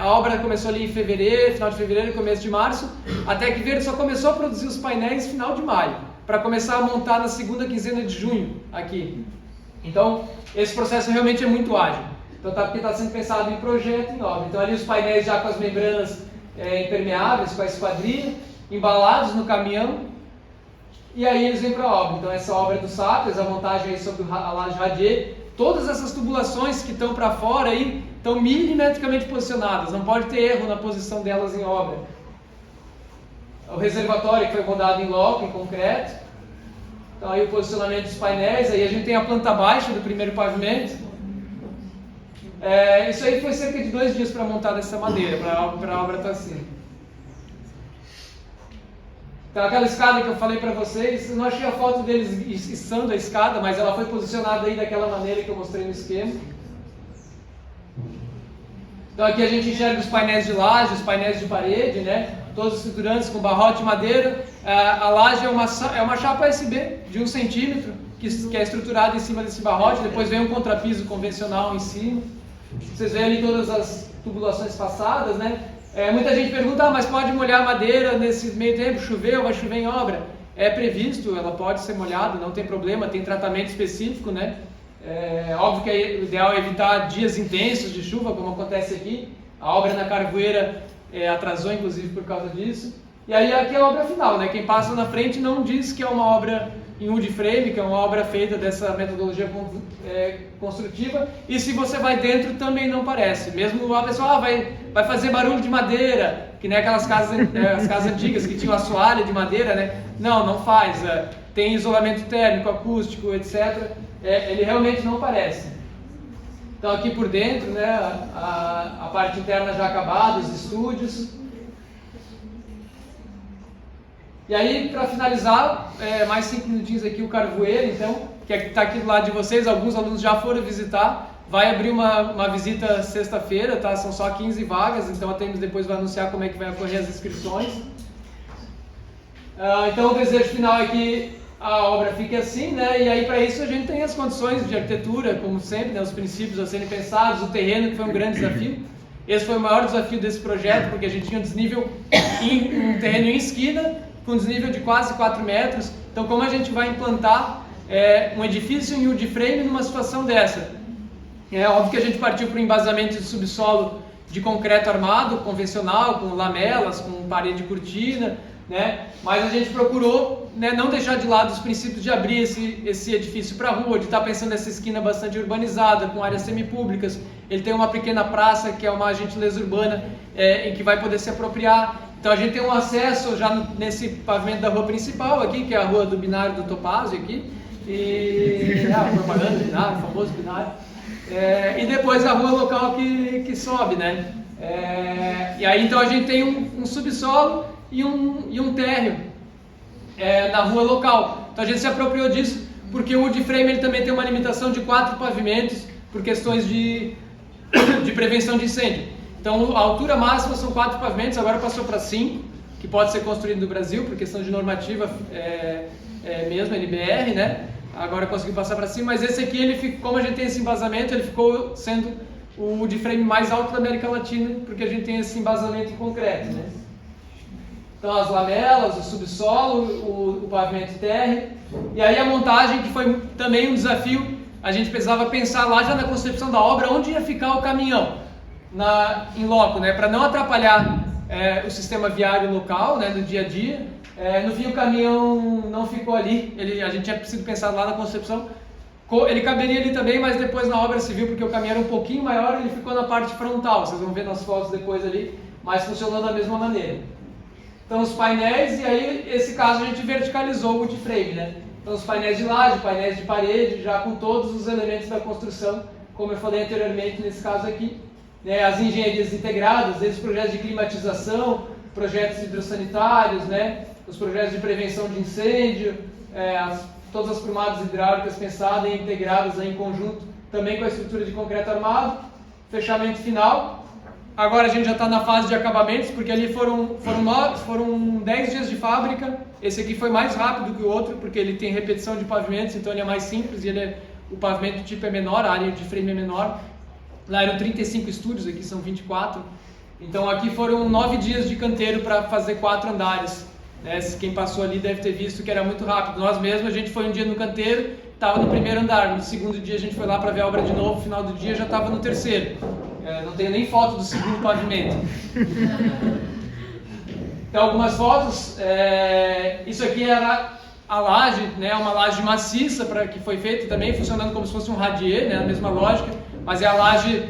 Speaker 1: A obra começou ali em fevereiro, final de fevereiro, começo de março. A Tecverde só começou a produzir os painéis no final de maio, para começar a montar na segunda quinzena de junho aqui. Então, esse processo realmente é muito ágil. Então, porque está sendo pensado em projeto e em obra. Então, ali os painéis já com as membranas impermeáveis, com a esquadrilha, embalados no caminhão, e aí eles vêm para a obra. Então, essa obra do Sapiens, a montagem aí sobre a laje radier, todas essas tubulações que estão para fora aí, estão milimetricamente posicionadas, não pode ter erro na posição delas em obra. O reservatório que foi montado em loco, em concreto. Então aí o posicionamento dos painéis, aí a gente tem a planta baixa do primeiro pavimento. Isso aí foi cerca de 2 dias para montar dessa maneira, para a obra estar assim. Então aquela escada que eu falei para vocês, eu não achei a foto deles içando a escada, mas ela foi posicionada aí daquela maneira que eu mostrei no esquema. Então aqui a gente enxerga os painéis de laje, os painéis de parede, né? Todos estruturantes com barrote de madeira. A laje é uma chapa USB de 1 centímetro, que é estruturada em cima desse barrote, depois vem um contrapiso convencional em cima. Vocês veem ali todas as tubulações passadas, né? Muita gente pergunta, mas pode molhar a madeira nesse meio tempo? Choveu, vai chover em obra? É previsto, ela pode ser molhada, não tem problema, tem tratamento específico, né? Óbvio que o ideal é evitar dias intensos de chuva, como acontece aqui. A obra na Carvoeira atrasou, inclusive, por causa disso. E aí aqui é a obra final, né? Quem passa na frente não diz que é uma obra em wood frame, que é uma obra feita dessa metodologia construtiva, e se você vai dentro também não parece. Mesmo a pessoa vai fazer barulho de madeira, que nem aquelas casas, as casas antigas que tinham assoalho de madeira, né? Não faz. Tem isolamento térmico, acústico, etc. Ele realmente não parece. Então aqui por dentro, né, a parte interna já acabada, os estúdios. E aí, para finalizar, mais 5 minutinhos aqui o Carvoeiro, então, que está aqui do lado de vocês, alguns alunos já foram visitar, vai abrir uma visita sexta-feira, tá? São só 15 vagas, então a Temis depois vai anunciar como é que vai ocorrer as inscrições. Então o desejo final é que a obra fique assim, né? E aí para isso a gente tem as condições de arquitetura, como sempre, né? Os princípios a serem pensados, o terreno que foi um grande desafio. Esse foi o maior desafio desse projeto, porque a gente tinha um desnível um terreno em esquina, com desnível de quase 4 metros. Então como a gente vai implantar um edifício em wood frame numa situação dessa? É óbvio que a gente partiu para um embasamento de subsolo de concreto armado, convencional, com lamelas, com parede de cortina, né? Mas a gente procurou, né, não deixar de lado os princípios de abrir esse edifício para a rua, de estar pensando nessa esquina bastante urbanizada, com áreas semipúblicas. Ele tem uma pequena praça, que é uma gentileza urbana, em que vai poder se apropriar. Então a gente tem um acesso já nesse pavimento da rua principal aqui, que é a rua do binário do Topázio aqui, e a propaganda do binário, o famoso binário. E depois a rua local que sobe, né? E aí então a gente tem um subsolo e um térreo na rua local. Então a gente se apropriou disso porque o wood frame ele também tem uma limitação de 4 pavimentos por questões de prevenção de incêndio. Então a altura máxima são 4 pavimentos, agora passou para 5, que pode ser construído no Brasil por questão de normativa mesmo, NBR, né? Agora conseguiu passar para cima, mas esse aqui, como a gente tem esse embasamento, ele ficou sendo o wood frame mais alto da América Latina, porque a gente tem esse embasamento em concreto, né? Então as lamelas, o subsolo, o pavimento térreo, e aí a montagem, que foi também um desafio, a gente precisava pensar lá já na concepção da obra, onde ia ficar o caminhão em loco, né? Para não atrapalhar o sistema viário local, né, no dia a dia. No fim o caminhão não ficou ali, a gente tinha preciso pensar lá na concepção, ele caberia ali também, mas depois na obra civil, porque o caminhão era um pouquinho maior, ele ficou na parte frontal, vocês vão ver nas fotos depois ali, mas funcionou da mesma maneira. Então os painéis, e aí esse caso a gente verticalizou o wood frame, né? Então os painéis de laje, painéis de parede, já com todos os elementos da construção, como eu falei anteriormente nesse caso aqui, né? As engenharias integradas, desde os projetos de climatização, projetos hidrossanitários, né? Os projetos de prevenção de incêndio, todas as prumadas hidráulicas pensadas e integradas em conjunto, também com a estrutura de concreto armado, fechamento final. Agora a gente já está na fase de acabamentos, porque ali foram 10 dias de fábrica. Esse aqui foi mais rápido que o outro, porque ele tem repetição de pavimentos, então ele é mais simples, e o pavimento tipo é menor, a área de frame é menor. Lá eram 35 estúdios, aqui são 24. Então aqui foram 9 dias de canteiro para fazer 4 andares. Quem passou ali deve ter visto que era muito rápido. Nós mesmos, a gente foi um dia no canteiro, estava no primeiro andar. No segundo dia a gente foi lá para ver a obra de novo, no final do dia já estava no terceiro. Não tenho nem foto do segundo pavimento. Tem algumas fotos. Isso aqui era a laje, né? Uma laje maciça que foi feita também, funcionando como se fosse um radier, né? A mesma lógica, mas é a laje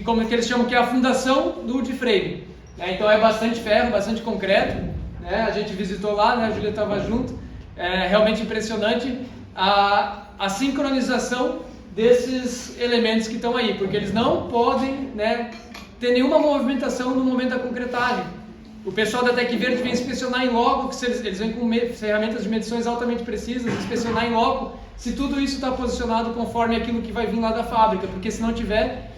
Speaker 1: como que eles chamam, que é a fundação do wood frame. Então é bastante ferro, bastante concreto. A gente visitou lá, né? A Júlia estava junto, realmente impressionante a sincronização desses elementos que estão aí, porque eles não podem, né, ter nenhuma movimentação no momento da concretagem. O pessoal da Tec Verde vem inspecionar em loco, eles vêm com ferramentas de medições altamente precisas, inspecionar em loco se tudo isso está posicionado conforme aquilo que vai vir lá da fábrica, porque se não tiver,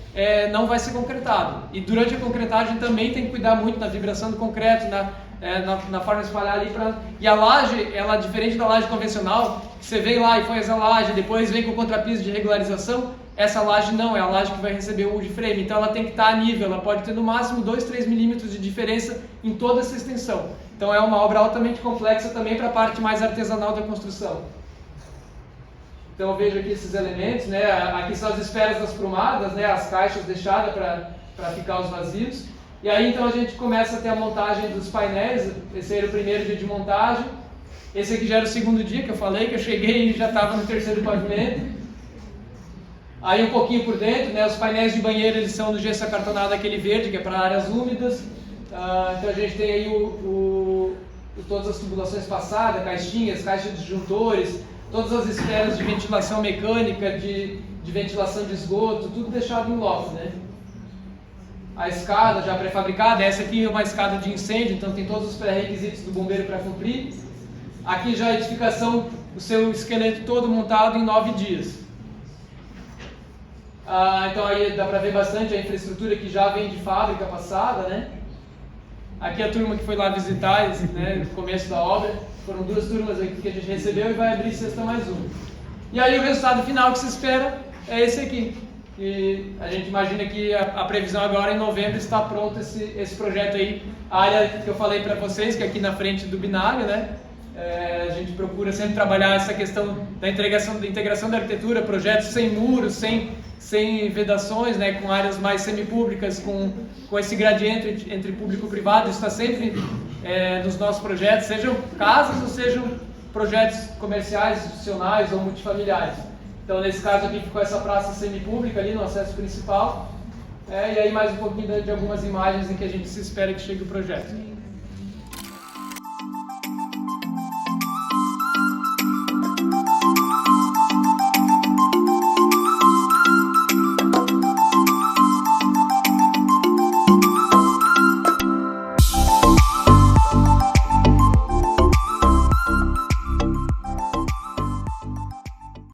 Speaker 1: não vai ser concretado. E durante a concretagem também tem que cuidar muito na vibração do concreto, na forma de espalhar ali. E a laje, ela diferente da laje convencional, você vem lá e faz a laje, depois vem com o contrapiso de regularização, essa laje não, é a laje que vai receber o wood frame, então ela tem que estar a nível, ela pode ter no máximo 2-3 milímetros de diferença em toda essa extensão. Então é uma obra altamente complexa também para a parte mais artesanal da construção. Então eu vejo aqui esses elementos, né? Aqui são as esferas das prumadas, né? As caixas deixadas para ficar os vazios. E aí então a gente começa a ter a montagem dos painéis. Esse era o primeiro dia de montagem. Esse aqui já era o segundo dia que eu falei, que eu cheguei e já estava no terceiro pavimento. Aí um pouquinho por dentro, né, os painéis de banheiro eles são do gesso acartonado aquele verde, que é para áreas úmidas. Então a gente tem aí todas as tubulações passadas, caixinhas, caixas de disjuntores, todas as esferas de ventilação mecânica, de ventilação de esgoto, tudo deixado em loco, né? A escada já pré-fabricada, essa aqui é uma escada de incêndio, então tem todos os pré-requisitos do bombeiro para cumprir. Aqui já a edificação, o seu esqueleto todo montado em 9 dias. Então aí dá para ver bastante a infraestrutura que já vem de fábrica passada, né? Aqui a turma que foi lá visitar, né, no começo da obra, foram 2 turmas aqui que a gente recebeu e vai abrir sexta mais uma. E aí o resultado final que se espera é esse aqui. E a gente imagina que a previsão agora em novembro está pronto esse projeto aí. A área que eu falei para vocês, que é aqui na frente do binário, né? A gente procura sempre trabalhar essa questão da integração da arquitetura, projetos sem muros, sem vedações, né, com áreas mais semipúblicas, com esse gradiente entre público e privado. Isso está sempre nos nossos projetos, sejam casas ou sejam projetos comerciais, institucionais ou multifamiliares. Então, nesse caso aqui ficou essa praça semipública ali no acesso principal, e aí mais um pouquinho de algumas imagens em que a gente se espera que chegue o projeto.